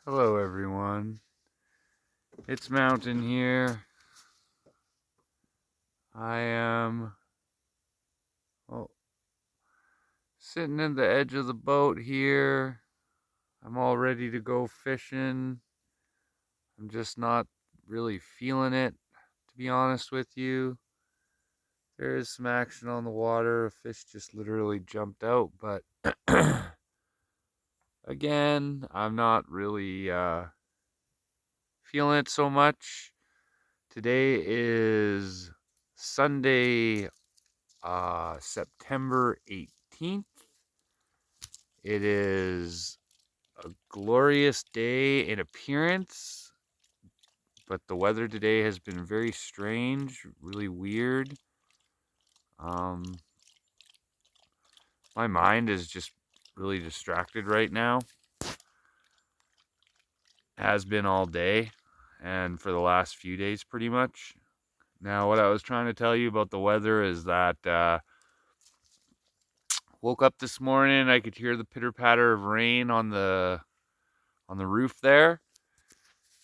Hello everyone, it's Mountain here. I am well, sitting in the edge of the boat here. I'm all ready to go fishing. I'm just not really feeling it, to be honest with you. There is some action on the water. A fish just literally jumped out, but again, I'm not really feeling it so much. Today is Sunday, September 18th. It is a glorious day in appearance, but the weather today has been very strange, really weird. Um, my mind is just really distracted right now. Has been all day and for the last few days, pretty much. Now, what I was trying to tell you about the weather is that woke up this morning, I could hear the pitter patter of rain on the roof there,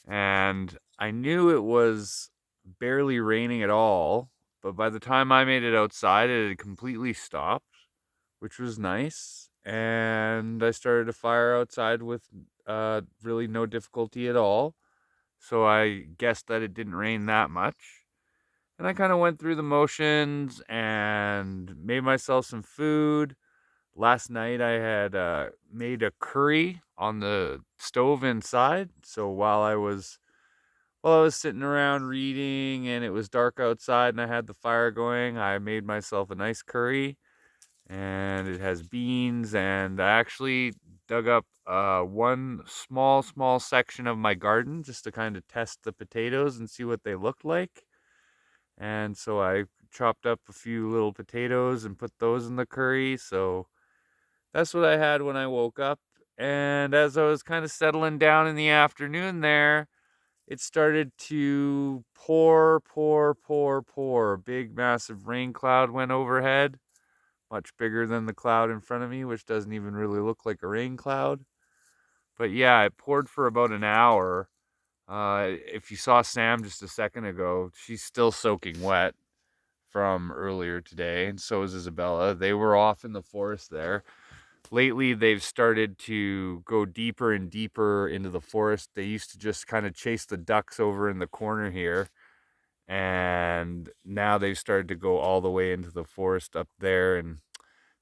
and I knew it was barely raining at all, but by the time I made it outside, it had completely stopped, which was nice. And I started a fire outside with really no difficulty at all. So I guessed that it didn't rain that much. And I kind of went through the motions and made myself some food. Last night I had made a curry on the stove inside. So while I was sitting around reading and it was dark outside and I had the fire going, I made myself a nice curry, and it has beans, and I actually dug up one small section of my garden just to kind of test the potatoes and see what they looked like. And so I chopped up a few little potatoes and put those in the curry. So that's what I had when I woke up. And as I was kind of settling down in the afternoon there, it started to pour. A big, massive rain cloud went overhead, much bigger than the cloud in front of me, which doesn't even really look like a rain cloud. But yeah, it poured for about an hour. If you saw Sam just a second ago, she's still soaking wet from earlier today, and so is Isabella. They were off in the forest there. Lately, they've started to go deeper and deeper into the forest. They used to just kind of chase the ducks over in the corner here, and now they've started to go all the way into the forest up there, and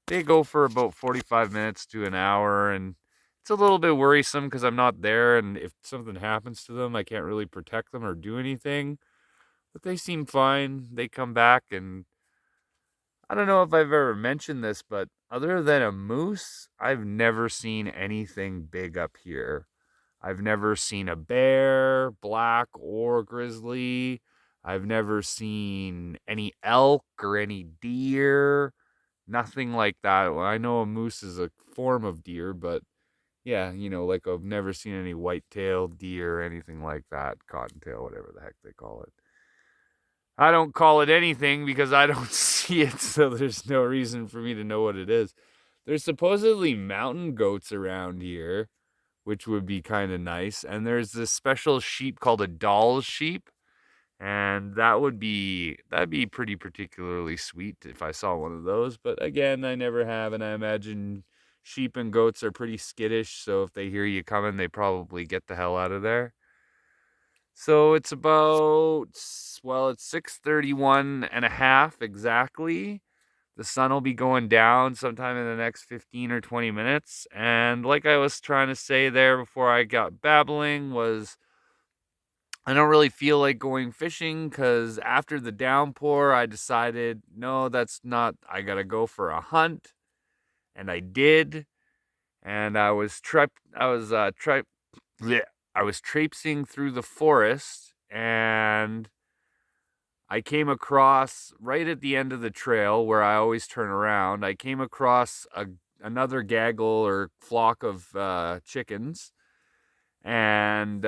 they go for about 45 minutes to an hour, and it's a little bit worrisome because I'm not there, and if something happens to them, I can't really protect them or do anything. But they seem fine. They come back, and I don't know if I've ever mentioned this, but other than a moose, I've never seen anything big up here. I've never seen a bear, black or grizzly. I've never seen any elk or any deer. Nothing like that. Well, I know a moose is a form of deer, but yeah, like I've never seen any white-tailed deer or anything like that. Cottontail, whatever the heck they call it. I don't call it anything because I don't see it, so there's no reason for me to know what it is. There's supposedly mountain goats around here, which would be kind of nice. And there's this special sheep called a Dall's sheep, and that'd be pretty particularly sweet if I saw one of those. But again, I never have, and I imagine sheep and goats are pretty skittish, so if they hear you coming, they probably get the hell out of there. So it's about, well, it's 6:31 and a half exactly. The sun will be going down sometime in the next 15 or 20 minutes. And like I was trying to say there before I got babbling was I don't really feel like going fishing because after the downpour, I decided, no, that's not, I got to go for a hunt. And I did. And I was traipsing through the forest, and I came across right at the end of the trail where I always turn around. I came across another gaggle or flock of chickens, and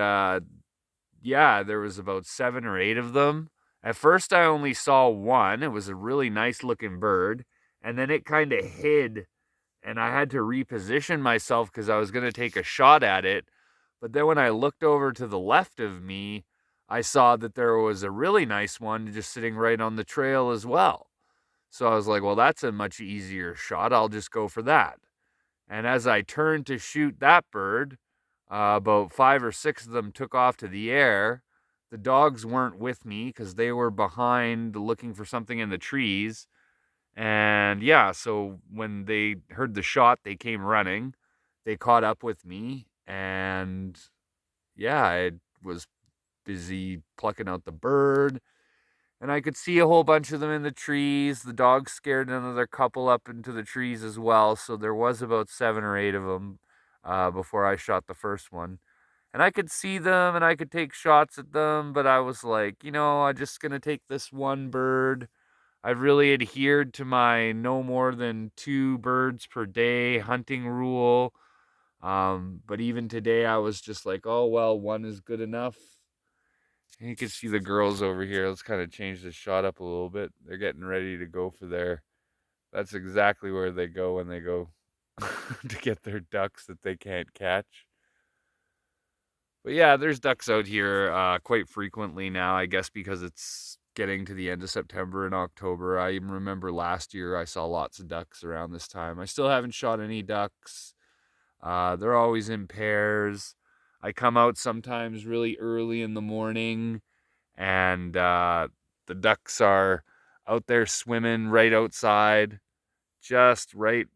yeah, there was about 7 or 8 of them. At first, I only saw one. It was a really nice looking bird, and then it kind of hid, and I had to reposition myself because I was going to take a shot at it. But then when I looked over to the left of me, I saw that there was a really nice one just sitting right on the trail as well. So I was like, well, that's a much easier shot. I'll just go for that. And as I turned to shoot that bird, about 5 or 6 of them took off to the air. The dogs weren't with me because they were behind looking for something in the trees. And yeah, so when they heard the shot, they came running. They caught up with me. And yeah, I was busy plucking out the bird. And I could see a whole bunch of them in the trees. The dogs scared another couple up into the trees as well. So there was about 7 or 8 of them before I shot the first one. And I could see them and I could take shots at them, but I was like, I'm just going to take this one bird. I've really adhered to my no more than 2 birds per day hunting rule. But even today, I was just like, oh, well, one is good enough. And you can see the girls over here. Let's kind of change the shot up a little bit. They're getting ready to go for their. That's exactly where they go when they go to get their ducks that they can't catch. But yeah, there's ducks out here quite frequently now, I guess, because it's getting to the end of September and October. I even remember last year I saw lots of ducks around this time. I still haven't shot any ducks. They're always in pairs. I come out sometimes really early in the morning, and the ducks are out there swimming right outside, just right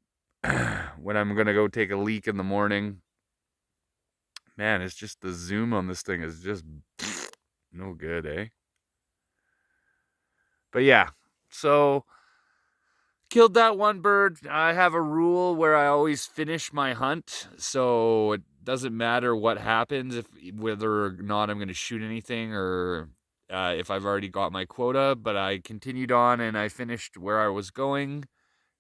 when I'm going to go take a leak in the morning. Man, it's just the zoom on this thing is just no good, eh? But yeah, so killed that one bird. I have a rule where I always finish my hunt, so it doesn't matter what happens, if whether or not I'm going to shoot anything or if I've already got my quota. But I continued on and I finished where I was going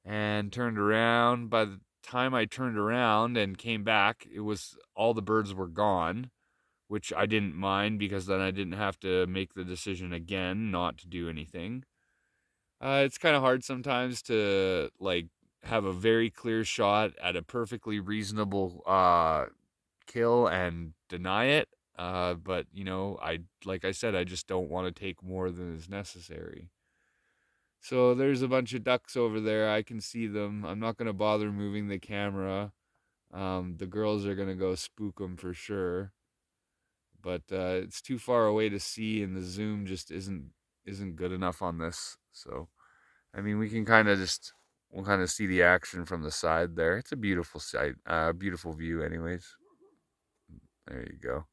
and turned around. By the time I turned around and came back, it was all the birds were gone, which I didn't mind because then I didn't have to make the decision again not to do anything. It's kind of hard sometimes to like have a very clear shot at a perfectly reasonable kill and deny it. But I like I said, I just don't want to take more than is necessary. So there's a bunch of ducks over there. I can see them. I'm not gonna bother moving the camera. The girls are gonna go spook them for sure, but it's too far away to see, and the zoom just isn't good enough on this. So I mean, we'll kind of see the action from the side there. It's a beautiful sight, beautiful view, anyways. There you go.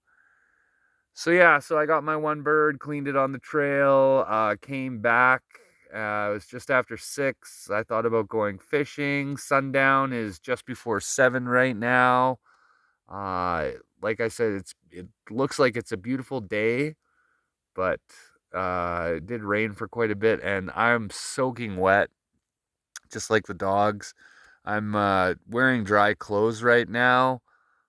So yeah, so I got my one bird, cleaned it on the trail, came back. It was just after 6. I thought about going fishing. Sundown is just before 7 right now. Like I said, it looks like it's a beautiful day, but it did rain for quite a bit, and I'm soaking wet, just like the dogs. I'm wearing dry clothes right now,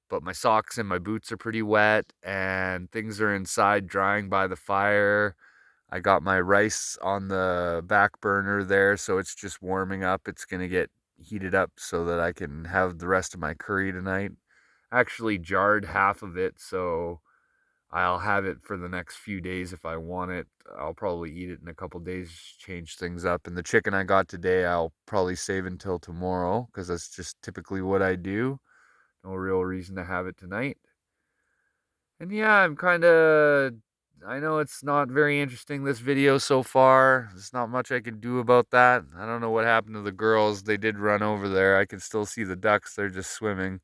but my socks and my boots are pretty wet, and things are inside drying by the fire. I got my rice on the back burner there, so it's just warming up. It's going to get heated up so that I can have the rest of my curry tonight. Actually jarred half of it, so I'll have it for the next few days if I want it. I'll probably eat it in a couple days, change things up. And the chicken I got today, I'll probably save until tomorrow because that's just typically what I do. No real reason to have it tonight. And yeah, I know it's not very interesting, this video so far. There's not much I can do about that. I don't know what happened to the girls. They did run over there. I can still see the ducks. They're just swimming.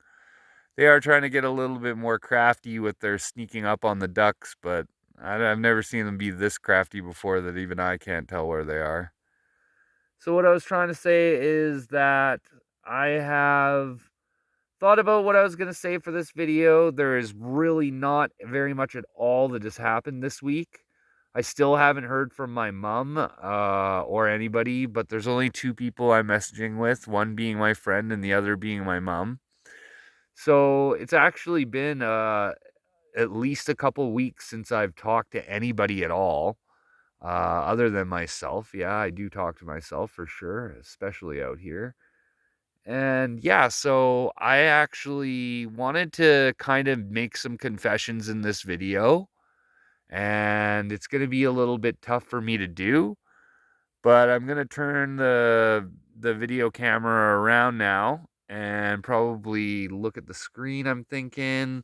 They are trying to get a little bit more crafty with their sneaking up on the ducks, but I've never seen them be this crafty before that even I can't tell where they are. So what I was trying to say is that I have thought about what I was going to say for this video. There is really not very much at all that has happened this week. I still haven't heard from my mom or anybody, but there's only 2 people I'm messaging with, one being my friend and the other being my mom. So it's actually been at least a couple weeks since I've talked to anybody at all, other than myself. Yeah, I do talk to myself for sure, especially out here. And yeah, so I actually wanted to kind of make some confessions in this video, and it's going to be a little bit tough for me to do, but I'm going to turn the video camera around now and probably look at the screen. I'm thinking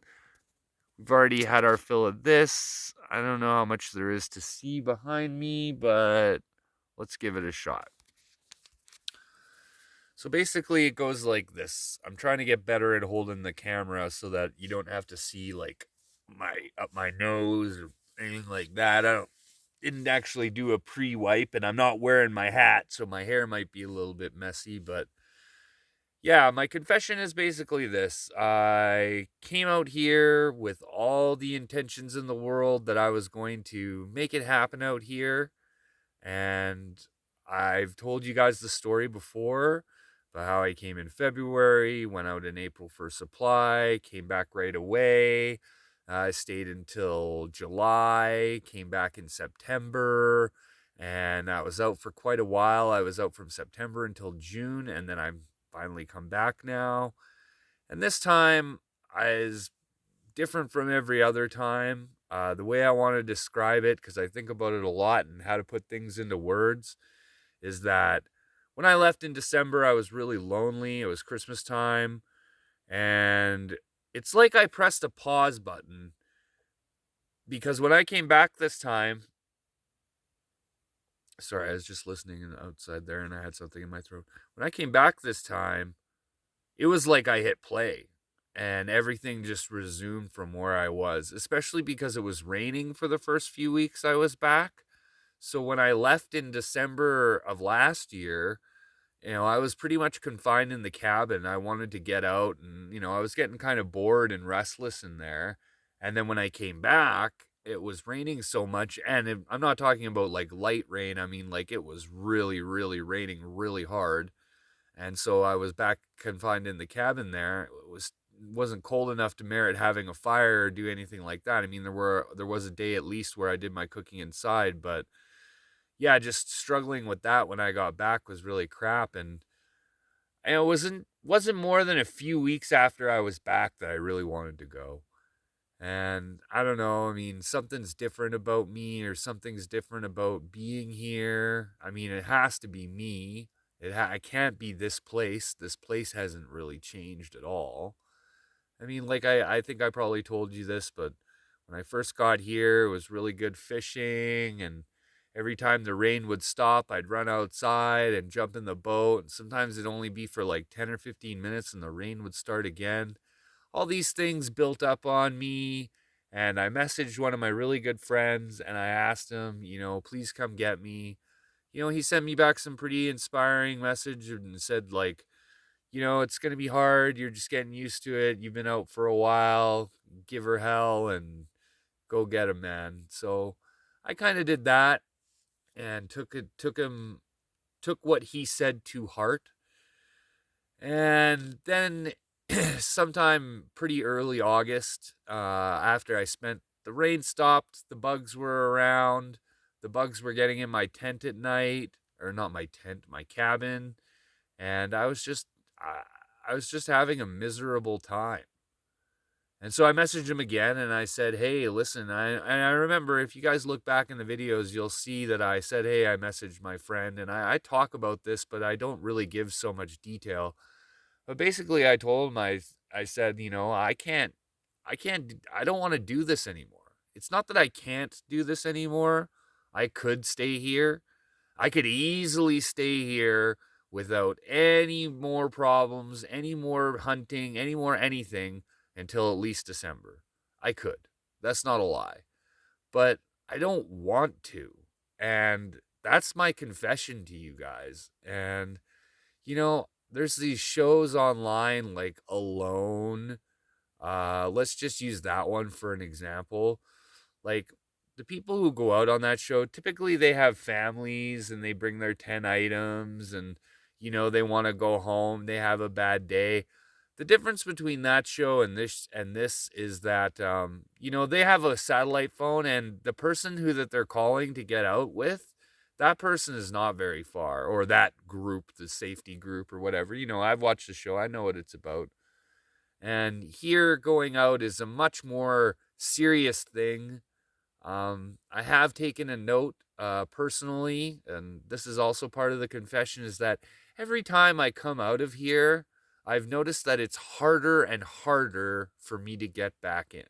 we've already had our fill of this. I don't know how much there is to see behind me, but let's give it a shot. So basically it goes like this. I'm trying to get better at holding the camera so that you don't have to see like my nose or anything like that. Didn't actually do a pre-wipe, and I'm not wearing my hat, so my hair might be a little bit messy, but yeah, my confession is basically this. I came out here with all the intentions in the world that I was going to make it happen out here. And I've told you guys the story before about how I came in February, went out in April for supply, came back right away. I stayed until July, came back in September, and I was out for quite a while. I was out from September until June, and then I'm finally come back now. And this time is different from every other time. The way I want to describe it, because I think about it a lot and how to put things into words, is that when I left in December, I was really lonely. It was Christmas time. And it's like I pressed a pause button because when I came back this time, sorry, I was just listening outside there and I had something in my throat. When I came back this time, it was like I hit play and everything just resumed from where I was, especially because it was raining for the first few weeks I was back. So when I left in December of last year, I was pretty much confined in the cabin. I wanted to get out and, I was getting kind of bored and restless in there. And then when I came back, it was raining so much. And I'm not talking about like light rain. I mean, like it was really, really raining really hard. And so I was back confined in the cabin there. Wasn't cold enough to merit having a fire or do anything like that. I mean, there was a day at least where I did my cooking inside, but yeah, just struggling with that when I got back was really crap. And it wasn't more than a few weeks after I was back that I really wanted to go. And I don't know, I mean, something's different about me or something's different about being here. I mean, it has to be me. I can't be this place. This place hasn't really changed at all. I mean, like I think I probably told you this, but when I first got here, it was really good fishing, and every time the rain would stop, I'd run outside and jump in the boat, and sometimes it'd only be for like 10 or 15 minutes and the rain would start again. All these things built up on me, and I messaged one of my really good friends and I asked him, please come get me. He sent me back some pretty inspiring message and said like, it's going to be hard. You're just getting used to it. You've been out for a while. Give her hell and go get him, man. So I kind of did that and took what he said to heart. And then sometime pretty early August, after the rain stopped, the bugs were around. The bugs were getting in my tent at night, or not my tent, my cabin, and I was just having a miserable time. And so I messaged him again and I said, hey, listen, I remember if you guys look back in the videos, you'll see that I said, hey, I messaged my friend. And I talk about this, but I don't really give so much detail. But basically, I told him, I said, I don't want to do this anymore. It's not that I can't do this anymore. I could stay here. I could easily stay here without any more problems, any more hunting, any more anything until at least December. I could. That's not a lie. But I don't want to. And that's my confession to you guys. And, there's these shows online like Alone. Let's just use that one for an example. Like the people who go out on that show, typically they have families and they bring their 10 items and they want to go home, they have a bad day. The difference between that show and this is that they have a satellite phone and the person that they're calling to get out with, that person is not very far, or that group, the safety group or whatever. I've watched the show. I know what it's about. And here, going out is a much more serious thing. I have taken a note personally, and this is also part of the confession, is that every time I come out of here, I've noticed that it's harder and harder for me to get back in.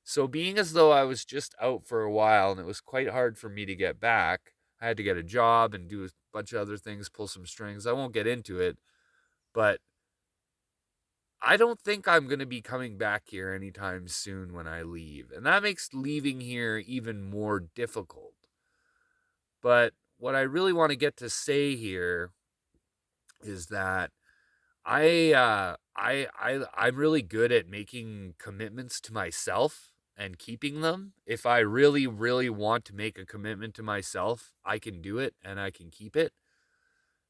So, being as though I was just out for a while and it was quite hard for me to get back, I had to get a job and do a bunch of other things, pull some strings. I won't get into it, but I don't think I'm going to be coming back here anytime soon when I leave. And that makes leaving here even more difficult. But what I really want to get to say here is that I'm really good at making commitments to myself and keeping them. If I really, really want to make a commitment to myself, I can do it and I can keep it.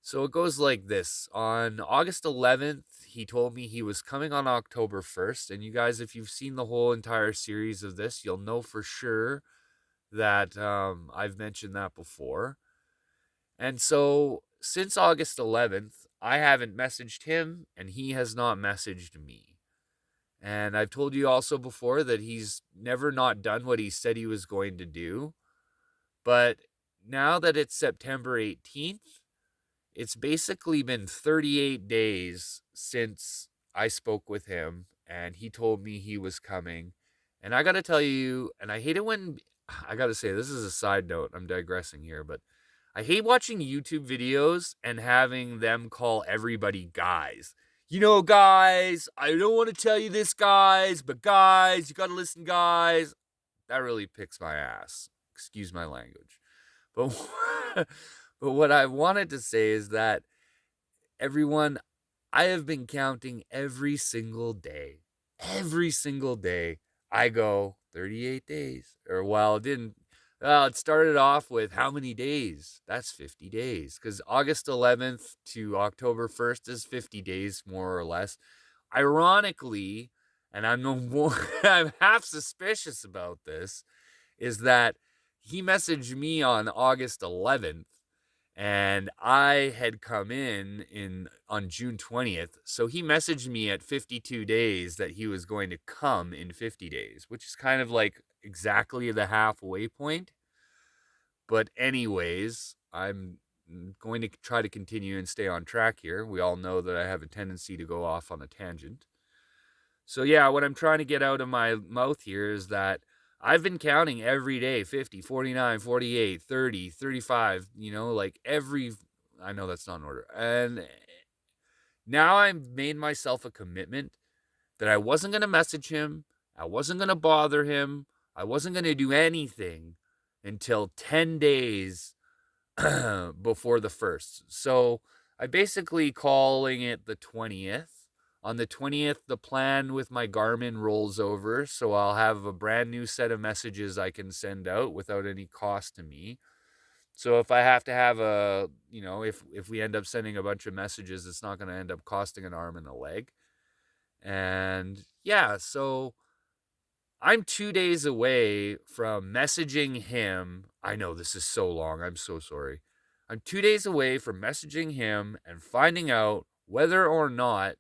So it goes like this. On August 11th, he told me he was coming on October 1st. And you guys, if you've seen the whole entire series of this, you'll know for sure that I've mentioned that before. And so since August 11th, I haven't messaged him and he has not messaged me. And I've told you also before that he's never not done what he said he was going to do. But now that it's September 18th, it's basically been 38 days since I spoke with him and he told me he was coming. And I got to tell you, and I hate it when, I got to say, this is a side note, I'm digressing here, but I hate watching YouTube videos and having them call everybody guys. Guys, I don't want to tell you this, guys, but guys, you got to listen, guys. That really picks my ass. Excuse my language. But but what I wanted to say is that everyone, I have been counting every single day. Every single day I go 38 days. It started off with how many days? That's 50 days. Because August 11th to October 1st is 50 days, more or less. Ironically, and I'm no more, I'm half suspicious about this, is that he messaged me on August 11th and I had come in on June 20th. So he messaged me at 52 days that he was going to come in 50 days, which is kind of like exactly the halfway point. But anyways, I'm going to try to continue and stay on track here. We all know that I have a tendency to go off on a tangent. So yeah, what I'm trying to get out of my mouth here is that I've been counting every day 50, 49, 48, 30, 35, like I know that's not in order. And now I've made myself a commitment that I wasn't going to message him, I wasn't going to bother him, I wasn't going to do anything until 10 days before the 1st. So I basically calling it the 20th. On the 20th, the plan with my Garmin rolls over, so I'll have a brand new set of messages I can send out without any cost to me. So if I have to have if we end up sending a bunch of messages, it's not going to end up costing an arm and a leg. And yeah, so I'm 2 days away from messaging him. I know this is so long. I'm so sorry. I'm 2 days away from messaging him and finding out whether or not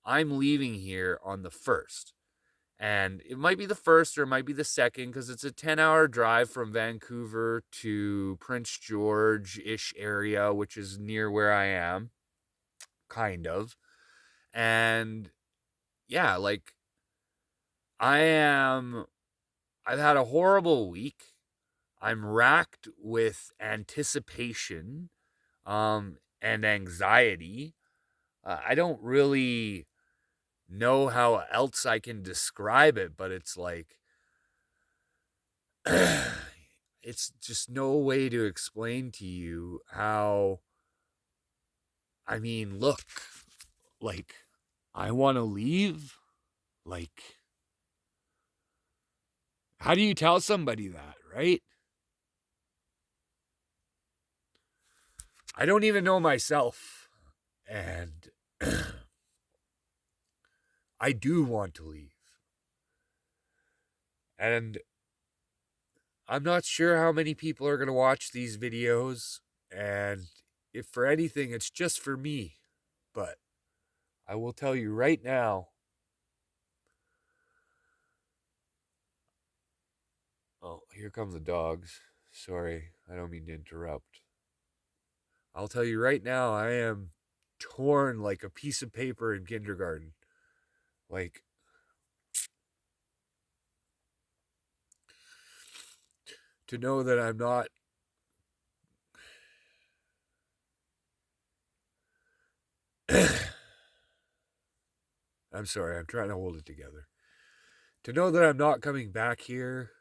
I'm leaving here on the 1st. And it might be the 1st or it might be the 2nd because it's a 10-hour drive from Vancouver to Prince George-ish area, which is near where I am, kind of. And yeah, like I've had a horrible week. I'm racked with anticipation and anxiety. I don't really know how else I can describe it, but it's like it's just no way to explain to you how. I mean, look, like I want to leave. Like, how do you tell somebody that, right? I don't even know myself. And I do want to leave. And I'm not sure how many people are going to watch these videos, and if for anything, it's just for me. But I will tell you right now. Oh, here come the dogs. Sorry, I don't mean to interrupt. I'll tell you right now, I am torn like a piece of paper in kindergarten. Like, to know that I'm not. I'm sorry, I'm trying to hold it together. To know that I'm not coming back here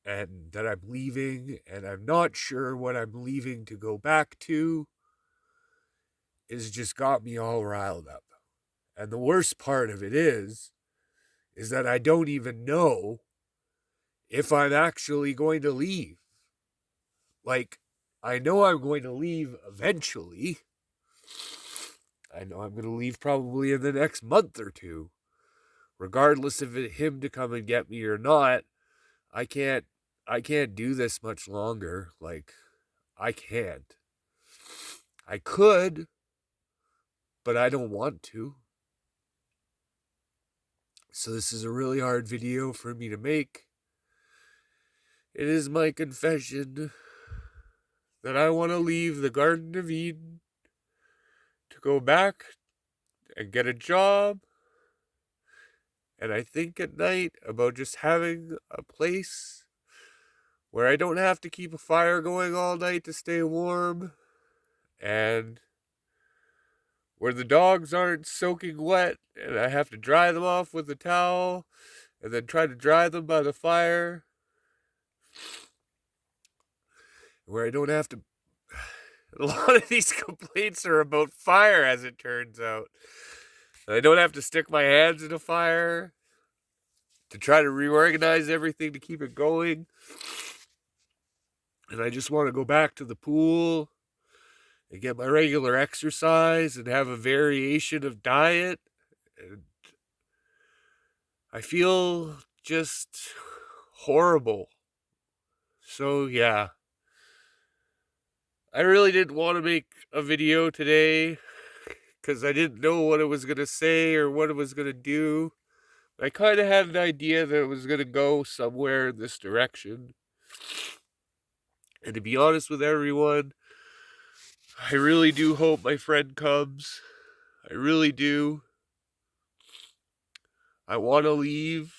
and that I'm leaving and I'm not sure what I'm leaving to go back to is just got me all riled up. And the worst part of it is that I don't even know if I'm actually going to leave. Like, I know I'm going to leave eventually. I know I'm going to leave probably in the next month or two. Regardless of him to come and get me or not, I can't do this much longer. Like, I can't. I could, but I don't want to. So this is a really hard video for me to make. It is my confession that I want to leave the Garden of Eden to go back and get a job. And I think at night about just having a place where I don't have to keep a fire going all night to stay warm, and where the dogs aren't soaking wet and I have to dry them off with a towel and then try to dry them by the fire, where I don't have to. A lot of these complaints are about fire, as it turns out. I don't have to stick my hands in a fire to try to reorganize everything to keep it going. And I just want to go back to the pool and get my regular exercise and have a variation of diet. And I feel just horrible. So, yeah. I really didn't want to make a video today because I didn't know what it was going to say or what it was going to do. I kind of had an idea that it was going to go somewhere in this direction. And to be honest with everyone, I really do hope my friend comes. I really do. I want to leave.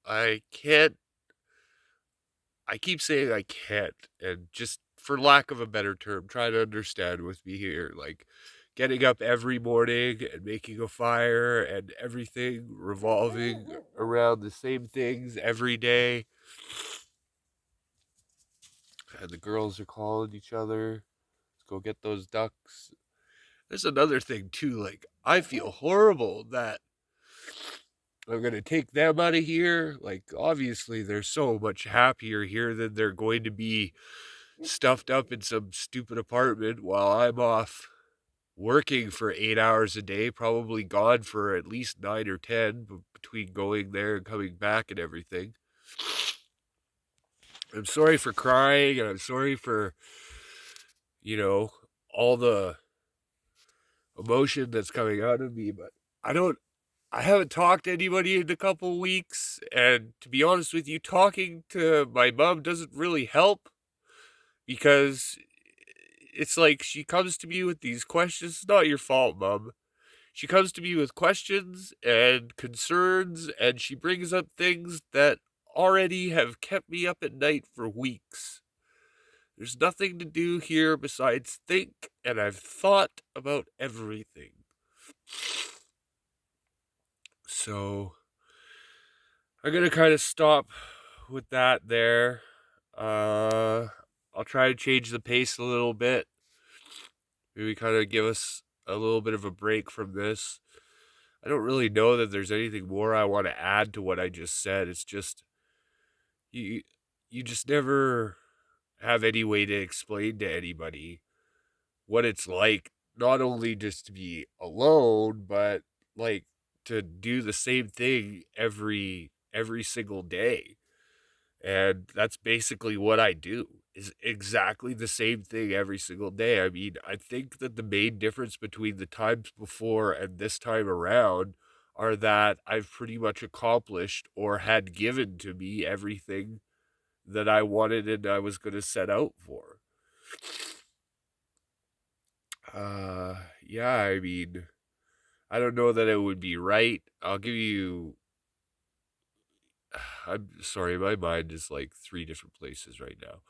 I can't. I keep saying I can't, and just for lack of a better term, try to understand with me here. Like, getting up every morning and making a fire and everything revolving around the same things every day. And the girls are calling each other. Let's go get those ducks. There's another thing too, like, I feel horrible that I'm going to take them out of here. Like, obviously, they're so much happier here than they're going to be stuffed up in some stupid apartment while I'm off working for 8 hours a day, probably gone for at least 9 or 10 between going there and coming back and everything. I'm sorry for crying, and I'm sorry for, all the emotion that's coming out of me, but I haven't talked to anybody in a couple weeks, and to be honest with you, talking to my mom doesn't really help, because it's like she comes to me with these questions. It's not your fault, Mom. She comes to me with questions and concerns, and she brings up things that already have kept me up at night for weeks. There's nothing to do here besides think, and I've thought about everything. So, I'm going to kind of stop with that there. I'll try to change the pace a little bit. Maybe kind of give us a little bit of a break from this. I don't really know that there's anything more I want to add to what I just said. It's just you just never have any way to explain to anybody what it's like, not only just to be alone, but like to do the same thing every single day. And that's basically what I do, is exactly the same thing every single day. I mean, I think that the main difference between the times before and this time around are that I've pretty much accomplished or had given to me everything that I wanted and I was going to set out for. Yeah, I mean, I don't know that it would be right. I'll give you. I'm sorry, my mind is like three different places right now.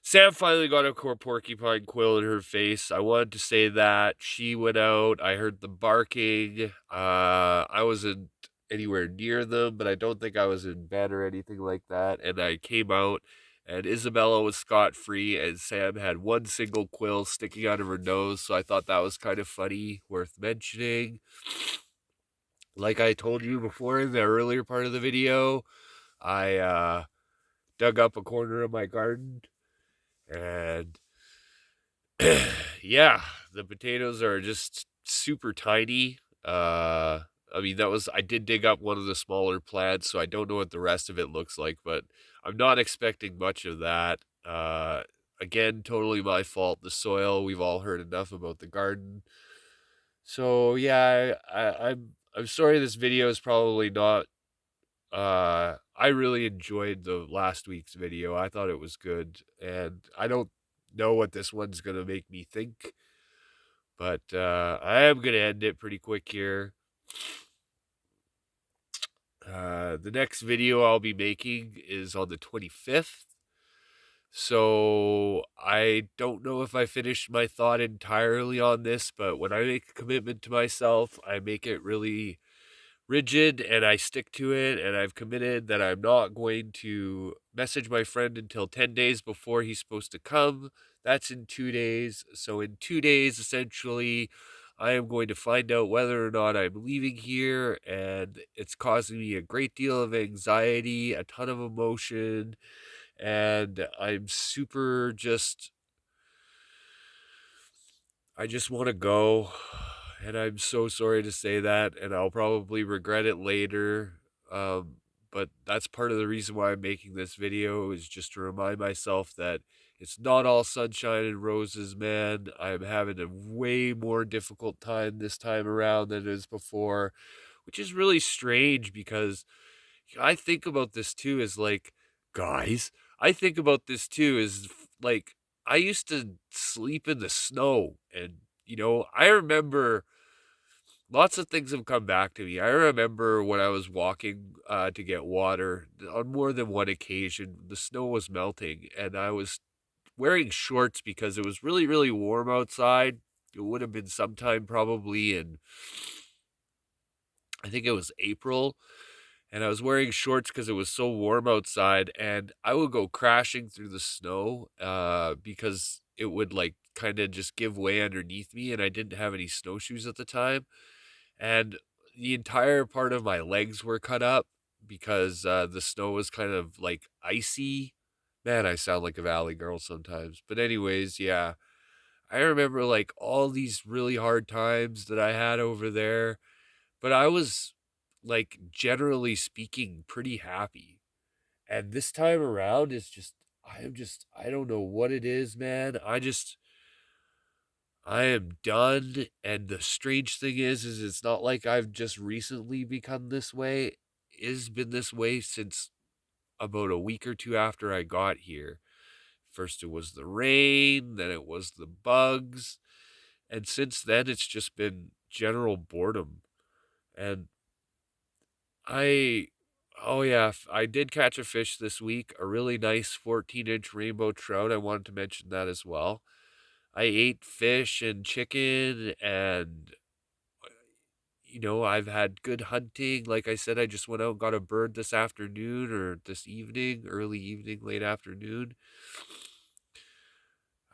Sam finally got a porcupine quill in her face. I wanted to say that. She went out. I heard the barking. I wasn't anywhere near them, but I don't think I was in bed or anything like that. And I came out, and Isabella was scot free, and Sam had one single quill sticking out of her nose. So I thought that was kind of funny, worth mentioning. Like I told you before in the earlier part of the video, I dug up a corner of my garden and yeah, the potatoes are just super tiny. I mean, I did dig up one of the smaller plants, so I don't know what the rest of it looks like, but I'm not expecting much of that. Again, totally my fault. The soil, we've all heard enough about the garden. So yeah, I'm sorry this video is probably not I really enjoyed the last week's video. I thought it was good, and I don't know what this one's gonna make me think, but I am gonna end it pretty quick here. The next video I'll be making is on the 25th. So I don't know if I finished my thought entirely on this, but when I make a commitment to myself, I make it really rigid and I stick to it, and I've committed that I'm not going to message my friend until 10 days before he's supposed to come. That's in 2 days. So in 2 days essentially I am going to find out whether or not I'm leaving here, and it's causing me a great deal of anxiety, a ton of emotion, and I'm super just I just want to go, and I'm so sorry to say that, and I'll probably regret it later. But that's part of the reason why I'm making this video, is just to remind myself that it's not all sunshine and roses, man. I'm having a way more difficult time this time around than it is before, which is really strange because I think about this too as like, guys, I think about this too as like, I used to sleep in the snow, and I remember lots of things have come back to me. I remember when I was walking to get water on more than one occasion, the snow was melting and I was wearing shorts because it was really, really warm outside. It would have been sometime probably in, I think it was April, and I was wearing shorts because it was so warm outside, and I would go crashing through the snow because it would like kind of just give way underneath me, and I didn't have any snowshoes at the time, and the entire part of my legs were cut up because the snow was kind of like icy. Man, I sound like a valley girl sometimes. But anyways, yeah, I remember like all these really hard times that I had over there, but I was like generally speaking pretty happy. And this time around is just I don't know what it is, man. I am done, and the strange thing is it's not like I've just recently become this way. It's been this way since about a week or two after I got here. First it was the rain, then it was the bugs, and since then it's just been general boredom. And I oh yeah, I did catch a fish this week, a really nice 14-inch rainbow trout. I wanted to mention that as well. I ate fish and chicken, and I've had good hunting. Like I said, I just went out and got a bird this afternoon, or this evening, early evening, late afternoon.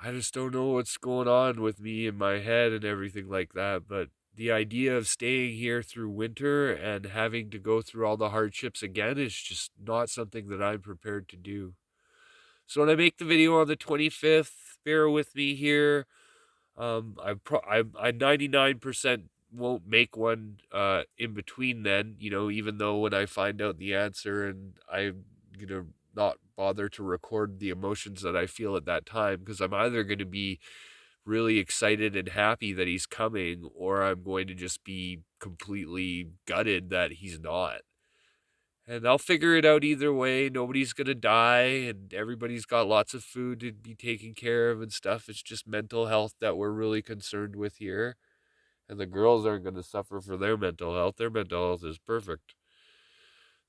I just don't know what's going on with me in my head and everything like that, but the idea of staying here through winter and having to go through all the hardships again is just not something that I'm prepared to do. So when I make the video on the 25th, bear with me here. I 99% won't make one in between then, even though when I find out the answer and I'm gonna not bother to record the emotions that I feel at that time, because I'm either going to be really excited and happy that he's coming, or I'm going to just be completely gutted that he's not. And I'll figure it out either way. Nobody's going to die, and everybody's got lots of food to be taken care of and stuff. It's just mental health that we're really concerned with here. And the girls aren't going to suffer for their mental health. Their mental health is perfect.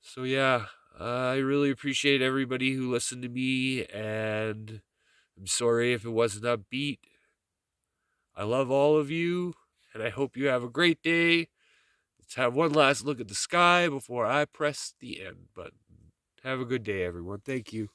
So, yeah, I really appreciate everybody who listened to me, and I'm sorry if it wasn't upbeat. I love all of you, and I hope you have a great day. Let's have one last look at the sky before I press the end button. Have a good day, everyone. Thank you.